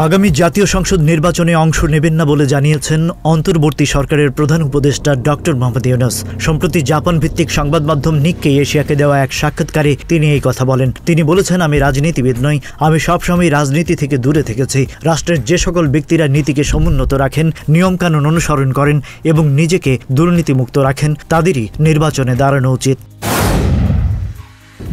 আগামী জাতীয় সংসদ নির্বাচনে অংশ নেবেন না বলে জানিয়েছেন অন্তর্বর্তী সরকারের প্রধান উপদেষ্টা ডক্টর মোহাম্মদ ইউনূস। সম্প্রতি জাপান ভিত্তিক সংবাদ মাধ্যম নিক্কে এশিয়াকে দেওয়া এক সাক্ষাৎকারে তিনি এই কথা বলেন। তিনি বলেছেন, আমি রাজনীতিবিদ নই, আমি সবসময় রাজনীতি থেকে দূরে থেকেছি। রাষ্ট্রের যে সকল ব্যক্তিরা নীতিকে সমুন্নত রাখেন, নিয়মকানুন অনুসরণ করেন এবং নিজেকে দুর্নীতিমুক্ত রাখেন, তাদেরই নির্বাচনে দাঁড়ানো উচিত।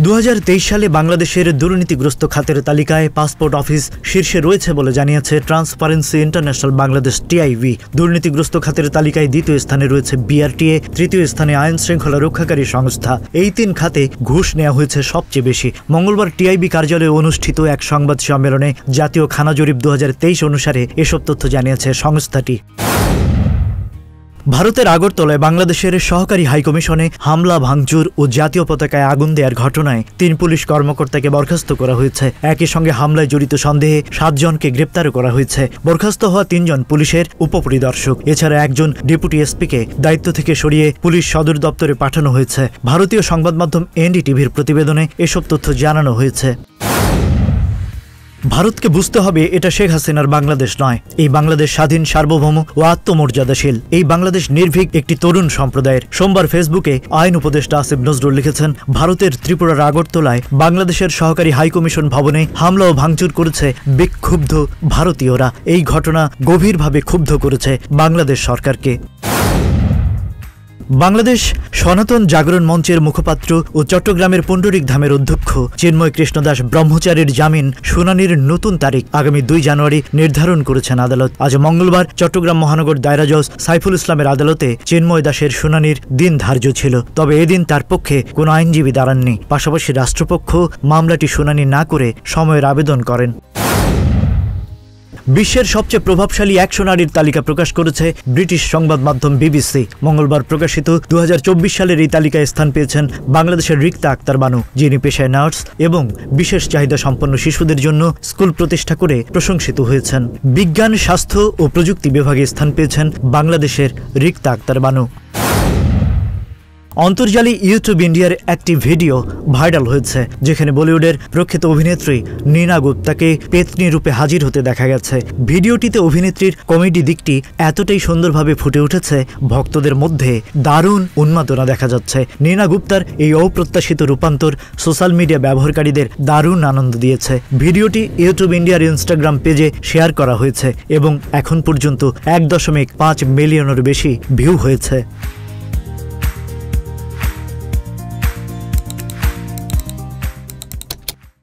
2023 সালে বাংলাদেশের দুর্নীতিগ্রস্ত খাতের তালিকায় পাসপোর্ট অফিস শীর্ষে রয়েছে বলে জানিয়েছে ট্রান্সপারেন্সি ইন্টারন্যাশনাল বাংলাদেশ টিআইবি। দুর্নীতিগ্রস্ত খাতের তালিকায় দ্বিতীয় স্থানে রয়েছে বিআরটিএ, তৃতীয় স্থানে আইন শৃঙ্খলা রক্ষাকারী সংস্থা। এই তিন খাতে ঘুষ নেওয়া হয়েছে সবচেয়ে বেশি। মঙ্গলবার টিআইবি কার্যালয়ে অনুষ্ঠিত এক সংবাদ সম্মেলনে জাতীয় খানা জরিপ 2023 অনুসারে এসব তথ্য জানিয়েছে সংস্থাটি। ভারতের আগরতলায় বাংলাদেশের সহকারী হাইকমিশনে হামলা, ভাঙচুর ও জাতীয় পতাকায় আগুন দেওয়ার ঘটনায় 3 পুলিশ কর্মকর্তাকে বরখাস্ত করা হয়েছে। একই সঙ্গে হামলায় জড়িত সন্দেহে 7 জনকে গ্রেপ্তার করা হয়েছে। বরখাস্ত হওয়া 3 জন পুলিশের উপপরিদর্শক। এছাড়া একজন ডেপুটি এসপিকে দায়িত্ব থেকে সরিয়ে পুলিশ সদর দপ্তরে পাঠানো হয়েছে। ভারতীয় সংবাদ মাধ্যম এনডিটিভির প্রতিবেদনে এসব তথ্য জানানো হয়েছে। ভারতকে বুঝতে হবে, এটা শেখ হাসিনার বাংলাদেশ নয়। এই বাংলাদেশ স্বাধীন, সার্বভৌম ও আত্মমর্যাদাশীল। এই বাংলাদেশ নির্ভীক একটি তরুণ সম্প্রদায়ের। সোমবার ফেসবুকে আইন উপদেষ্টা আসিফ নজরুল লিখেছেন, ভারতের ত্রিপুরার আগরতলায় বাংলাদেশের সহকারী হাইকমিশন ভবনে হামলা ও ভাঙচুর করেছে বিক্ষুব্ধ ভারতীয়রা। এই ঘটনা গভীরভাবে ক্ষুব্ধ করেছে বাংলাদেশ সরকারকে। বাংলাদেশ সনাতন জাগরণ মঞ্চের মুখপাত্র ও চট্টগ্রামের পুণ্ডরিক ধামের অধ্যক্ষ চিন্ময় কৃষ্ণদাস ব্রহ্মচারীর জামিন শুনানির নতুন তারিখ আগামী 2 জানুয়ারি নির্ধারণ করেছেন আদালত। আজ মঙ্গলবার চট্টগ্রাম মহানগর দায়রা জজ সাইফুল ইসলামের আদালতে চিন্ময় দাসের শুনানির দিন ধার্য ছিল। তবে এদিন তার পক্ষে কোনো আইনজীবী দাঁড়াননি। পাশাপাশি রাষ্ট্রপক্ষ মামলাটি শুনানি না করে সময়ের আবেদন করেন। বিশ্বের সবচেয়ে প্রভাবশালী 100 নারীর তালিকা প্রকাশ করেছে ব্রিটিশ সংবাদ মাধ্যম বিবিসি। মঙ্গলবার প্রকাশিত 2024 সালের এই তালিকায় স্থান পেয়েছেন বাংলাদেশের রিক্তা আক্তার বানু, যিনি পেশায় নার্স এবং বিশেষ চাহিদা সম্পন্ন শিশুদের জন্য স্কুল প্রতিষ্ঠা করে প্রশংসিত হয়েছেন। বিজ্ঞান, স্বাস্থ্য ও প্রযুক্তি বিভাগে স্থান পেয়েছেন বাংলাদেশের রিক্তা আক্তার বানু। অন্তর্জালী ইউটিউব ইন্ডিয়ার একটি ভিডিও ভাইরাল হয়েছে, যেখানে বলিউডের প্রখ্যাত অভিনেত্রী নীনা গুপ্তাকে পেতনি রূপে হাজির হতে দেখা গেছে। ভিডিওটিতে অভিনেত্রীর কমেডি দিকটি এতটাই সুন্দরভাবে ফুটে উঠেছে, ভক্তদের মধ্যে দারুণ উন্মাদনা দেখা যাচ্ছে। নীনা গুপ্তার এই অপ্রত্যাশিত রূপান্তর সোশ্যাল মিডিয়া ব্যবহারকারীদের দারুণ আনন্দ দিয়েছে। ভিডিওটি ইউটিউব ইন্ডিয়ার ইনস্টাগ্রাম পেজে শেয়ার করা হয়েছে এবং এখন পর্যন্ত 1.5 মিলিয়নের বেশি ভিউ হয়েছে।